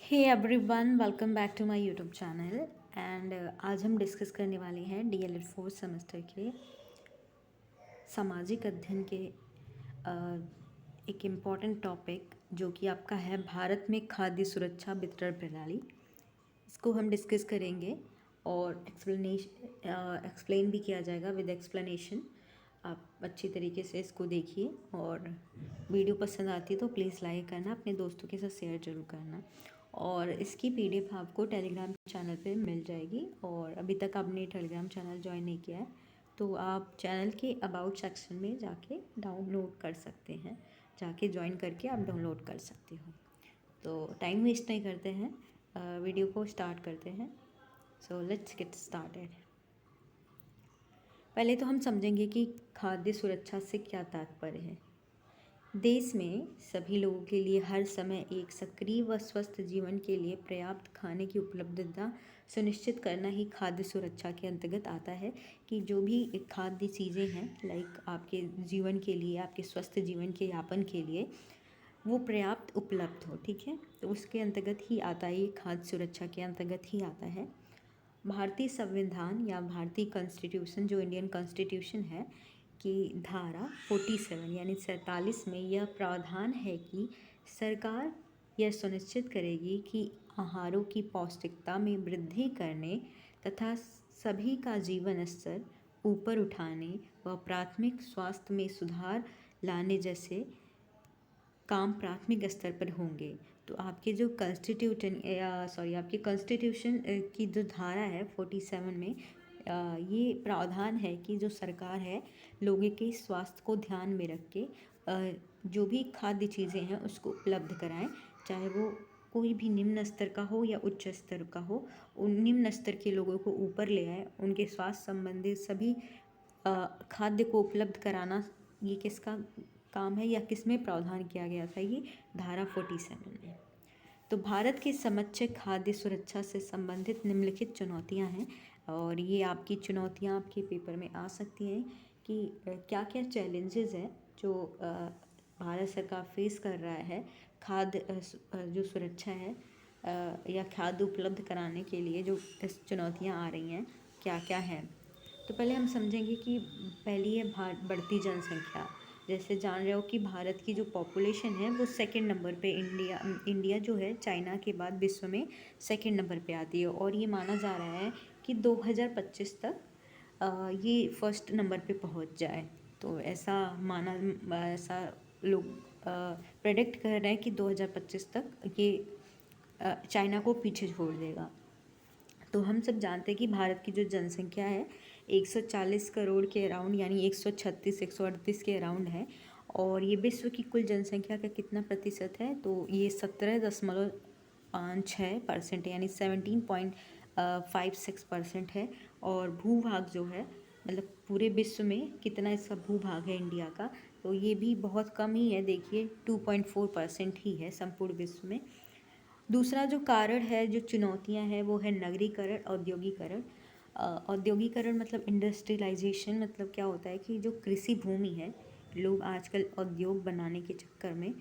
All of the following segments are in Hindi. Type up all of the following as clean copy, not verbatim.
Hey everyone, welcome back to my YouTube channel. And आज हम डिस्कस करने वाले हैं डीएलएड फोर्थ सेमेस्टर के सामाजिक अध्ययन के एक इम्पॉर्टेंट टॉपिक जो कि आपका है भारत में खाद्य सुरक्षा वितरण प्रणाली। इसको हम डिस्कस करेंगे और एक्सप्लेन भी किया जाएगा विद एक्सप्लेनेशन। आप अच्छी तरीके से इसको देखिए और वीडियो पसंद आती है तो प्लीज़ लाइक करना, अपने दोस्तों के साथ शेयर ज़रूर करना। और इसकी पीडीएफ आपको टेलीग्राम चैनल पे मिल जाएगी। और अभी तक आपने टेलीग्राम चैनल ज्वाइन नहीं किया है तो आप चैनल के अबाउट सेक्शन में जाके डाउनलोड कर सकते हैं, जाके ज्वाइन करके आप डाउनलोड कर सकते हो। तो टाइम वेस्ट नहीं करते हैं, वीडियो को स्टार्ट करते हैं। So let's get started. पहले तो हम समझेंगे कि खाद्य सुरक्षा से क्या तात्पर्य है। देश में सभी लोगों के लिए हर समय एक सक्रिय व स्वस्थ जीवन के लिए पर्याप्त खाने की उपलब्धता सुनिश्चित करना ही खाद्य सुरक्षा के अंतर्गत आता है। कि जो भी खाद्य चीज़ें हैं लाइक आपके जीवन के लिए, आपके स्वस्थ जीवन के यापन के लिए वो पर्याप्त उपलब्ध हो, ठीक है। तो उसके अंतर्गत ही आता है, ये खाद्य सुरक्षा के अंतर्गत ही आता है। भारतीय संविधान या भारतीय कॉन्स्टिट्यूशन, जो इंडियन कॉन्स्टिट्यूशन है, की धारा 47 यानी 47 में यह प्रावधान है कि सरकार यह सुनिश्चित करेगी कि आहारों की पौष्टिकता में वृद्धि करने तथा सभी का जीवन स्तर ऊपर उठाने व प्राथमिक स्वास्थ्य में सुधार लाने जैसे काम प्राथमिक स्तर पर होंगे। तो आपके जो आपके कॉन्स्टिट्यूशन की जो धारा है 47 में ये प्रावधान है कि जो सरकार है लोगों के स्वास्थ्य को ध्यान में रख के जो भी खाद्य चीज़ें हैं उसको उपलब्ध कराएं, चाहे वो कोई भी निम्न स्तर का हो या उच्च स्तर का हो। उन निम्न स्तर के लोगों को ऊपर ले आए, उनके स्वास्थ्य संबंधित सभी खाद्य को उपलब्ध कराना ये किसका काम है या किस में प्रावधान किया गया था, ये धारा 47 में। तो भारत की समक्ष खाद्य सुरक्षा से संबंधित निम्नलिखित चुनौतियां हैं और ये आपकी चुनौतियां आपके पेपर में आ सकती हैं कि क्या क्या चैलेंजेस हैं जो भारत सरकार फेस कर रहा है खाद्य जो सुरक्षा है या खाद्य उपलब्ध कराने के लिए जो इस चुनौतियां आ रही हैं क्या क्या है। तो पहले हम समझेंगे कि पहली है बढ़ती जनसंख्या। जैसे जान रहे हो कि भारत की जो पॉपुलेशन है वो सेकंड नंबर पे, इंडिया जो है चाइना के बाद विश्व में सेकंड नंबर पे आती है। और ये माना जा रहा है कि 2025 तक ये फर्स्ट नंबर पे पहुंच जाए। तो ऐसा लोग प्रेडिक्ट कर रहे हैं कि 2025 तक ये चाइना को पीछे छोड़ देगा। तो हम सब जानते हैं कि भारत की जो जनसंख्या है 140 करोड़ के अराउंड, यानी 136 138 के अराउंड है। और ये विश्व की कुल जनसंख्या का कितना प्रतिशत है, तो ये 17.56% यानी 17.56% है। और भूभाग जो है मतलब पूरे विश्व में कितना इसका भूभाग है इंडिया का, तो ये भी बहुत कम ही है। देखिए 2.4% ही है संपूर्ण विश्व में। दूसरा जो कारण है, जो चुनौतियां हैं, वो है नगरीकरण, औद्योगिकरण। औद्योगिकरण मतलब इंडस्ट्रियलाइजेशन। मतलब क्या होता है कि जो कृषि भूमि है, लोग आजकल उद्योग बनाने के चक्कर में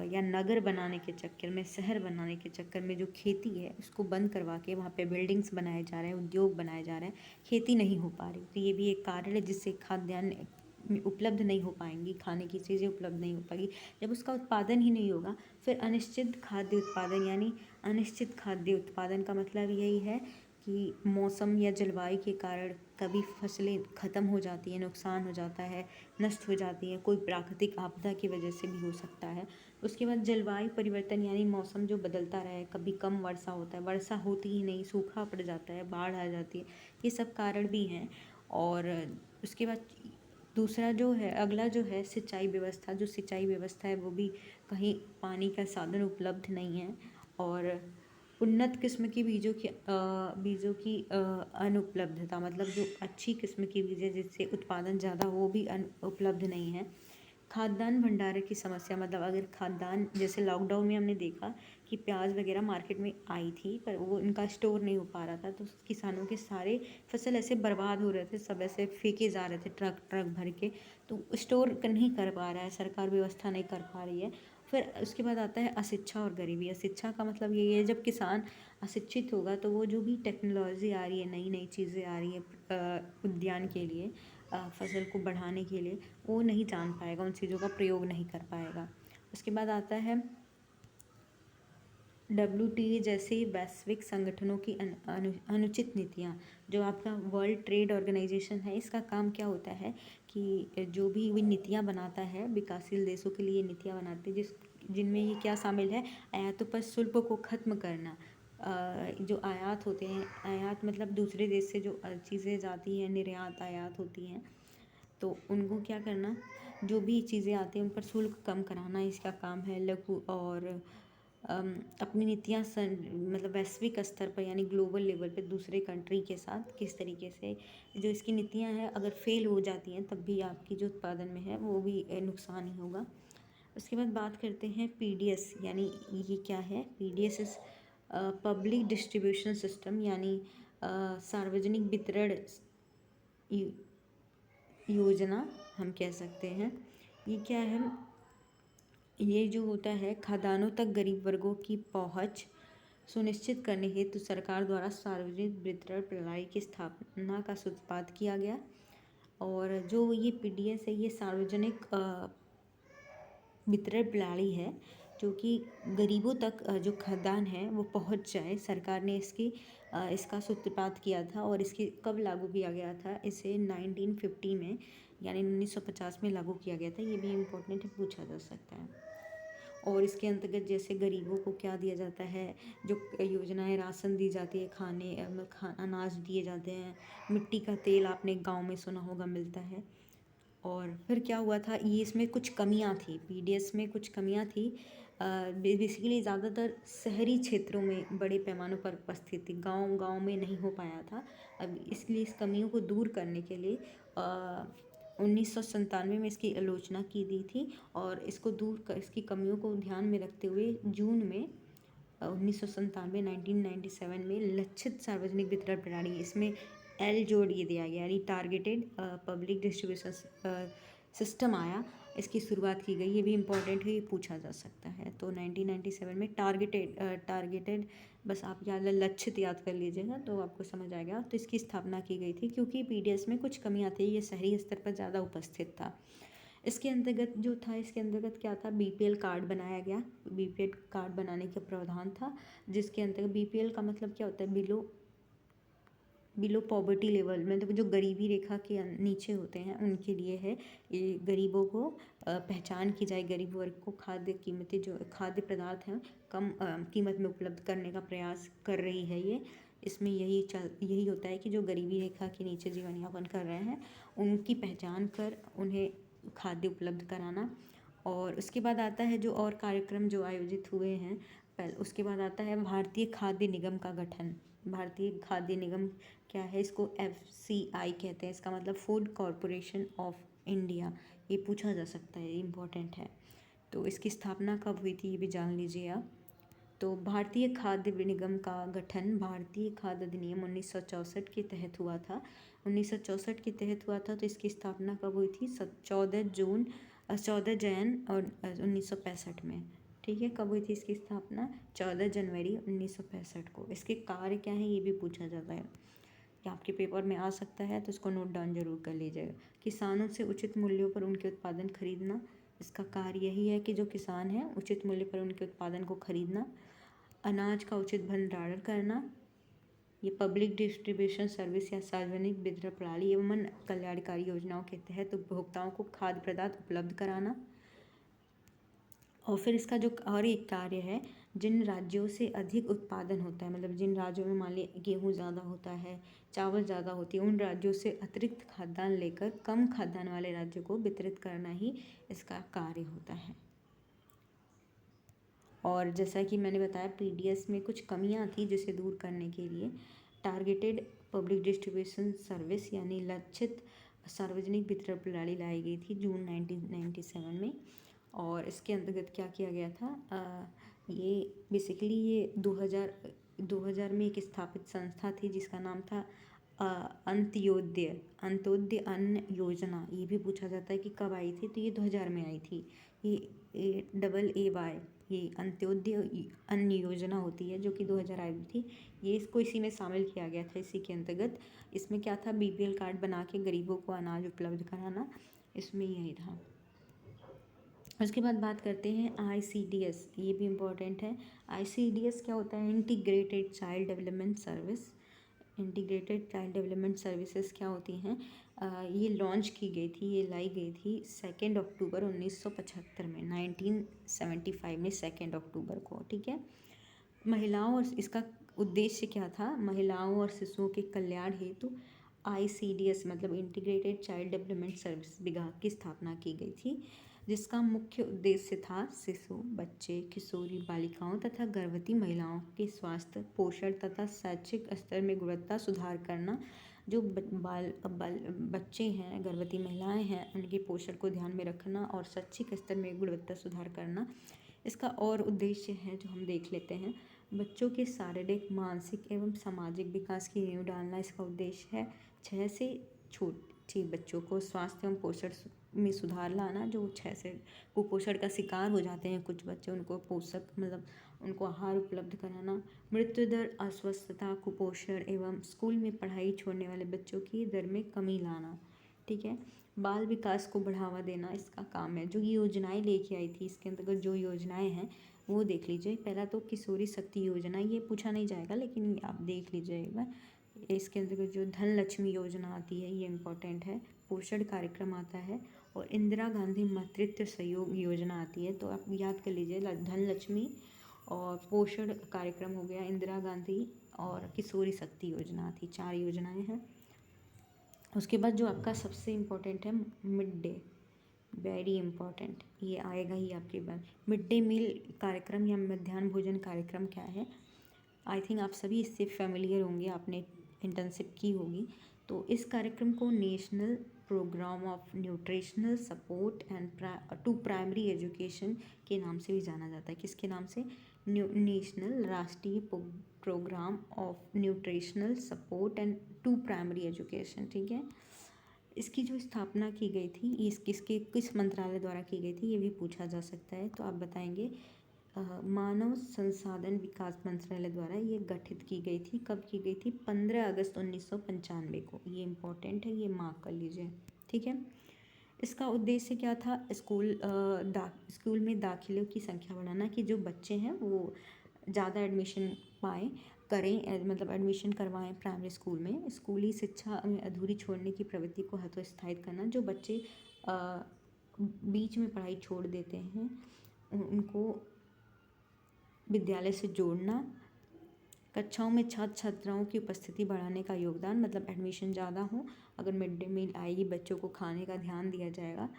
या नगर बनाने के चक्कर में, शहर बनाने के चक्कर में जो खेती है उसको बंद करवा के वहाँ पे बिल्डिंग्स बनाए जा रहे हैं, उद्योग बनाए जा रहे हैं, खेती नहीं हो पा रही। तो ये भी एक कारण है जिससे खाद्यान्न उपलब्ध नहीं हो पाएंगी, खाने की चीज़ें उपलब्ध नहीं हो पाएगी। जब उसका उत्पादन ही नहीं होगा फिर अनिश्चित खाद्य उत्पादन, यानी अनिश्चित खाद्य उत्पादन का मतलब यही है कि मौसम या जलवायु के कारण कभी फसलें ख़त्म हो जाती हैं, नुकसान हो जाता है, नष्ट हो जाती हैं, कोई प्राकृतिक आपदा की वजह से भी हो सकता है। उसके बाद जलवायु परिवर्तन, यानी मौसम जो बदलता रहे, कभी कम वर्षा होता है, वर्षा होती ही नहीं, सूखा पड़ जाता है, बाढ़ आ जाती है, ये सब कारण भी हैं। और उसके बाद दूसरा जो है, अगला जो है सिंचाई व्यवस्था। जो सिंचाई व्यवस्था है वो भी कहीं पानी का साधन उपलब्ध नहीं है। और उन्नत किस्म की बीजों की अनुपलब्धता, मतलब जो अच्छी किस्म की बीज है जिससे उत्पादन ज़्यादा, वो भी उपलब्ध नहीं है। खाद्यान्न भंडारण की समस्या, मतलब अगर खाद्यान्न, जैसे लॉकडाउन में हमने देखा कि प्याज वगैरह मार्केट में आई थी पर वो इनका स्टोर नहीं हो पा रहा था, तो किसानों के सारे फसल ऐसे बर्बाद हो रहे थे, सब ऐसे फेंके जा रहे थे ट्रक ट्रक भर के। तो स्टोर नहीं कर पा रहा है सरकार, व्यवस्था नहीं कर पा रही है। फिर उसके बाद आता है अशिक्षा और गरीबी। अशिक्षा का मतलब यही है, जब किसान अशिक्षित होगा तो वो जो भी टेक्नोलॉजी आ रही है, नई नई चीज़ें आ रही है उद्यान के लिए, फसल को बढ़ाने के लिए, वो नहीं जान पाएगा, उन चीज़ों का प्रयोग नहीं कर पाएगा। उसके बाद आता है WTA जैसे वैश्विक संगठनों की अनुचित नीतियाँ। जो आपका वर्ल्ड ट्रेड ऑर्गेनाइजेशन है, इसका काम क्या होता है कि जो भी वो नीतियाँ बनाता है, विकासशील देशों के लिए नीतियाँ बनाती है, जिनमें ये क्या शामिल है, आयातों पर शुल्क को ख़त्म करना। जो आयात होते हैं, आयात मतलब दूसरे देश से जो चीज़ें जाती हैं, निर्यात आयात होती हैं, तो उनको क्या करना, जो भी चीज़ें आती हैं उन पर शुल्क कम कराना इसका काम है। लघु और अपनी नीतियाँ मतलब वैश्विक स्तर पर यानी ग्लोबल लेवल पे दूसरे कंट्री के साथ किस तरीके से जो इसकी नीतियाँ हैं अगर फेल हो जाती हैं, तब भी आपकी जो उत्पादन में है वो भी नुकसान ही होगा। उसके बाद बात करते हैं PDS, यानी ये क्या है। PDS इस पब्लिक डिस्ट्रीब्यूशन सिस्टम, यानी सार्वजनिक वितरण योजना हम कह सकते हैं। ये क्या है, ये जो होता है, खदानों तक गरीब वर्गों की पहुंच सुनिश्चित करने हेतु सरकार द्वारा सार्वजनिक वितरण प्रणाली की स्थापना का सूत्रपात किया गया। और जो ये PDS है, ये सार्वजनिक वितरण प्रणाली है जो कि गरीबों तक जो खाद्यान्न है वो पहुंच जाए। सरकार ने इसका सूत्रपात किया था, और इसकी कब लागू किया गया था, इसे 1950 में यानी 1950 में लागू किया गया था। ये भी इम्पोर्टेंट है, पूछा जा सकता है। और इसके अंतर्गत जैसे गरीबों को क्या दिया जाता है, जो योजनाएं, राशन दी जाती है, अनाज दिए जाते हैं, मिट्टी का तेल आपने गांव में सुना होगा मिलता है। और फिर क्या हुआ था, ये इसमें कुछ कमियां थी, PDS में कुछ कमियां थी। बेसिकली ज़्यादातर शहरी क्षेत्रों में बड़े पैमानों पर उपस्थित थी, गांव में नहीं हो पाया था। अब इसलिए इस कमियों को दूर करने के लिए 1997 में इसकी आलोचना की दी थी, और इसकी कमियों को ध्यान में रखते हुए जून में 1997 में लक्षित सार्वजनिक वितरण प्रणाली, इसमें L जोड़ ये दिया गया, यानी टारगेटेड पब्लिक डिस्ट्रीब्यूशन सिस्टम आया, इसकी शुरुआत की गई। ये भी इम्पोर्टेंट है, ये पूछा जा सकता है। तो 1997 में टारगेटेड बस आप लक्षित याद कर लीजिएगा तो आपको समझ आएगा। तो इसकी स्थापना की गई थी क्योंकि PDS में कुछ कमियां थी, ये शहरी स्तर पर ज़्यादा उपस्थित था। इसके अंतर्गत क्या था, BPL कार्ड बनाया गया। BPL कार्ड बनाने का प्रावधान था, जिसके अंतर्गत BPL का मतलब क्या होता है, बिलो पॉवर्टी लेवल, मतलब जो गरीबी रेखा के नीचे होते हैं उनके लिए है। ये गरीबों को पहचान की जाए, गरीब वर्ग को खाद्य पदार्थ हैं कम कीमत में उपलब्ध करने का प्रयास कर रही है ये। इसमें यही होता है कि जो गरीबी रेखा के नीचे जीवन यापन कर रहे हैं उनकी पहचान कर उन्हें खाद्य उपलब्ध कराना। और उसके बाद आता है जो और कार्यक्रम जो आयोजित हुए हैं, उसके बाद आता है भारतीय खाद्य निगम का गठन। भारतीय खाद्य निगम क्या है, इसको FCI कहते हैं, इसका मतलब फूड कॉरपोरेशन ऑफ इंडिया। ये पूछा जा सकता है, इम्पोर्टेंट है। तो इसकी स्थापना कब हुई थी ये भी जान लीजिए आप। तो भारतीय खाद्य निगम का गठन भारतीय खाद्य अधिनियम 1964 के तहत हुआ था। 1964 के तहत हुआ था। तो इसकी स्थापना कब हुई थी, 14 जैन और 1965 में। ठीक है, कब हुई थी इसकी स्थापना, 14 जनवरी 1965 को। इसके कार्य क्या है ये भी पूछा जाता है, ये आपके पेपर में आ सकता है, तो इसको नोट डाउन जरूर कर लीजिएगा। किसानों से उचित मूल्यों पर उनके उत्पादन खरीदना, इसका कार्य यही है कि जो किसान हैं उचित मूल्य पर उनके उत्पादन को खरीदना। अनाज का उचित भंडारण करना, ये पब्लिक डिस्ट्रीब्यूशन सर्विस या सार्वजनिक वितरण प्रणाली एवं कल्याणकारी योजनाओं के तहत उपभोक्ताओं को खाद्य पदार्थ उपलब्ध कराना। और फिर इसका जो और एक कार्य है, जिन राज्यों से अधिक उत्पादन होता है, मतलब जिन राज्यों में मान लीजिए गेहूँ ज़्यादा होता है, चावल ज़्यादा होती है, उन राज्यों से अतिरिक्त खाद्यान्न लेकर कम खाद्यान्न वाले राज्यों को वितरित करना ही इसका कार्य होता है। और जैसा कि मैंने बताया PDS में कुछ कमियां थी जिसे दूर करने के लिए टारगेटेड पब्लिक डिस्ट्रीब्यूशन सर्विस यानी लक्षित सार्वजनिक वितरण प्रणाली लाई गई थी जून 1997 में। और इसके अंतर्गत क्या किया गया था, ये बेसिकली ये 2000 में एक स्थापित संस्था थी जिसका नाम था अंत्योदय अन्न योजना। ये भी पूछा जाता है कि कब आई थी, तो ये 2000 में आई थी। AAAY, ये अंत्योदय अन्न योजना होती है जो कि 2000 आई थी। ये इसको इसी में शामिल किया गया था। इसी के अंतर्गत इसमें क्या था, BPL कार्ड बना के गरीबों को अनाज उपलब्ध कराना, इसमें यही था। उसके बाद बात करते हैं ICDS, ये भी इम्पोर्टेंट है। ICDS क्या होता है, integrated child development service. Integrated child development services क्या होती हैं, ये लॉन्च की गई थी, ये लाई गई थी 2 अक्टूबर 1975 में, 1975 में 2 अक्टूबर को, ठीक है। महिलाओं और इसका उद्देश्य क्या था, महिलाओं और शिशुओं के कल्याण हेतु ICDS मतलब इंटीग्रेटेड चाइल्ड डेवलपमेंट सर्विस विभाग की स्थापना की गई थी, जिसका मुख्य उद्देश्य था शिशु, बच्चे, किशोरी बालिकाओं तथा गर्भवती महिलाओं के स्वास्थ्य, पोषण तथा शैक्षिक स्तर में गुणवत्ता सुधार करना। जो बच्चे हैं, गर्भवती महिलाएं हैं, उनके पोषण को ध्यान में रखना और शैक्षिक स्तर में गुणवत्ता सुधार करना। इसका और उद्देश्य है जो हम देख लेते हैं, बच्चों के शारीरिक, मानसिक एवं सामाजिक विकास की नींव डालना इसका उद्देश्य है। 6 से छोटे बच्चों को स्वास्थ्य एवं पोषण में सुधार लाना, जो 6 से कुपोषण का शिकार हो जाते हैं कुछ बच्चे, उनको पोषक मतलब उनको आहार उपलब्ध कराना। मृत्यु दर, अस्वस्थता, कुपोषण एवं स्कूल में पढ़ाई छोड़ने वाले बच्चों की दर में कमी लाना, ठीक है। बाल विकास को बढ़ावा देना इसका काम है। जो योजनाएं लेके आई थी, इसके अंतर्गत जो योजनाएं हैं वो देख लीजिए। पहला तो किशोरी शक्ति योजना, ये पूछा नहीं जाएगा लेकिन आप देख लीजिएगा। इसके अंतर्गत जो धन लक्ष्मी योजना आती है, ये इम्पोर्टेंट है। पोषण कार्यक्रम आता है और इंदिरा गांधी मातृत्व सहयोग योजना आती है। तो आप याद कर लीजिए, धन लक्ष्मी और पोषण कार्यक्रम हो गया, इंदिरा गांधी और किशोरी शक्ति योजना आती, 4 योजनाएं हैं। उसके बाद जो आपका सबसे इम्पोर्टेंट है मिड डे, वेरी इम्पोर्टेंट, ये आएगा ही आपके बाद। मिड डे मील कार्यक्रम या मध्याह्न भोजन कार्यक्रम क्या है, आई थिंक आप सभी इससे फेमिलियर होंगे, आपने इंटर्नशिप की होगी। तो इस कार्यक्रम को national programme of nutritional support and to primary education के नाम से भी जाना जाता है। किसके नाम से, नेशनल राष्ट्रीय programme of nutritional support and to primary education, ठीक है। इसकी जो स्थापना की गई थी, ये किस मंत्रालय द्वारा की गई थी, ये भी पूछा जा सकता है। तो आप बताएंगे मानव संसाधन विकास मंत्रालय द्वारा ये गठित की गई थी। कब की गई थी, 15 अगस्त 1995 को। ये इम्पोर्टेंट है, ये मार्क कर लीजिए, ठीक है। इसका उद्देश्य क्या था, स्कूल में दाखिलों की संख्या बढ़ाना, कि जो बच्चे हैं वो ज़्यादा एडमिशन करें, मतलब एडमिशन करवाएं प्राइमरी स्कूल में। स्कूली शिक्षा में अधूरी छोड़ने की प्रवृत्ति को हतोत्साहित करना, जो बच्चे बीच में पढ़ाई छोड़ देते हैं उनको विद्यालय से जोड़ना। कक्षाओं में छात्र छात्राओं की उपस्थिति बढ़ाने का योगदान, मतलब एडमिशन ज़्यादा हो, अगर मिड डे मील आएगी, बच्चों को खाने का ध्यान दिया जाएगा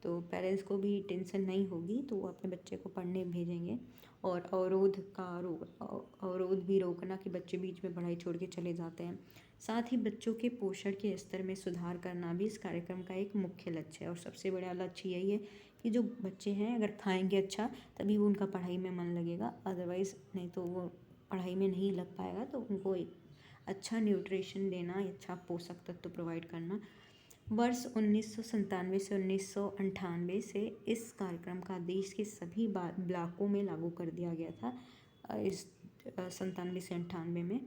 तो पेरेंट्स को भी टेंशन नहीं होगी, तो वो अपने बच्चे को पढ़ने भेजेंगे। और अवरोध भी रोकना, कि बच्चे बीच में पढ़ाई छोड़ के चले जाते हैं। साथ ही बच्चों के पोषण के स्तर में सुधार करना भी इस कार्यक्रम का एक मुख्य लक्ष्य है। और सबसे बड़ा लक्ष्य यही है कि जो बच्चे हैं अगर खाएंगे अच्छा, तभी वो उनका पढ़ाई में मन लगेगा, अदरवाइज़ नहीं तो वो पढ़ाई में नहीं लग पाएगा। तो उनको एक अच्छा न्यूट्रिशन देना, अच्छा पोषक तत्व प्रोवाइड करना। वर्ष 1997 से 1998 से इस कार्यक्रम का देश के सभी ब्लॉकों में लागू कर दिया गया था। इस 97 से 98 में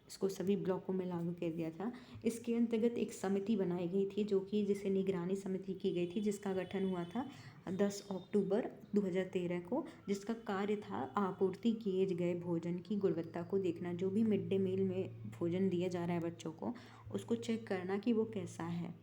इसको सभी ब्लॉकों में लागू कर दिया था। इसके अंतर्गत एक समिति बनाई गई थी, जो कि जिसे निगरानी समिति की गई थी, जिसका गठन हुआ था 10 अक्टूबर 2013 को, जिसका कार्य था आपूर्ति किए गए भोजन की गुणवत्ता को देखना। जो भी मिड डे मील में भोजन दिया जा रहा है बच्चों को, उसको चेक करना कि वो कैसा है।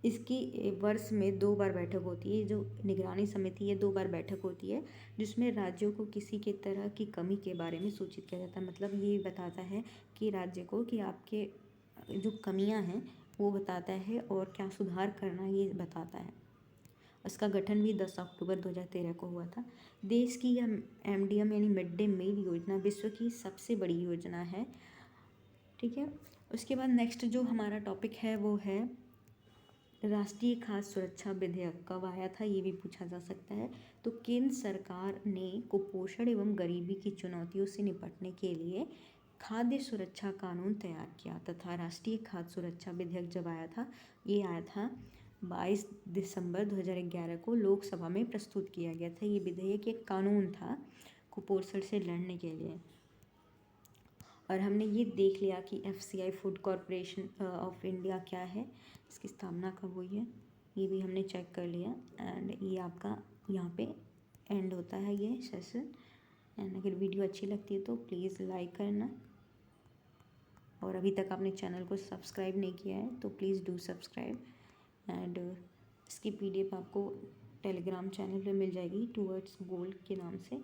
इसकी वर्ष में 2 बार बैठक होती है। जो निगरानी समिति है 2 बार बैठक होती है, जिसमें राज्यों को किसी के तरह की कमी के बारे में सूचित किया जाता है। मतलब ये बताता है कि राज्य को कि आपके जो कमियां हैं वो बताता है और क्या सुधार करना ये बताता है। उसका गठन भी 10 अक्टूबर 2013 को हुआ था। देश की यह MDM यानी मिड डे मील योजना विश्व की सबसे बड़ी योजना है, ठीक है। उसके बाद नेक्स्ट जो हमारा टॉपिक है वो है राष्ट्रीय खाद्य सुरक्षा विधेयक। कब आया था, ये भी पूछा जा सकता है। तो केंद्र सरकार ने कुपोषण एवं गरीबी की चुनौतियों से निपटने के लिए खाद्य सुरक्षा कानून तैयार किया तथा राष्ट्रीय खाद्य सुरक्षा विधेयक जब आया था, ये आया था 22 दिसंबर 2011 को लोकसभा में प्रस्तुत किया गया था। ये विधेयक एक कानून था कुपोषण से लड़ने के लिए। और हमने ये देख लिया कि FCI food corporation of India क्या है, इसकी स्थापना कब हुई है, ये भी हमने चेक कर लिया। एंड ये आपका यहाँ पे एंड होता है ये सेशन। एंड अगर वीडियो अच्छी लगती है तो प्लीज़ लाइक करना, और अभी तक आपने चैनल को सब्सक्राइब नहीं किया है तो प्लीज़ डू सब्सक्राइब। एंड इसकी PDF आपको टेलीग्राम चैनल पे मिल जाएगी, टूवर्ड्स गोल के नाम से।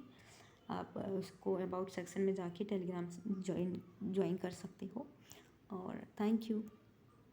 आप उसको अबाउट सेक्शन में जाके टेलीग्राम ज्वाइन कर सकते हो। और थैंक यू।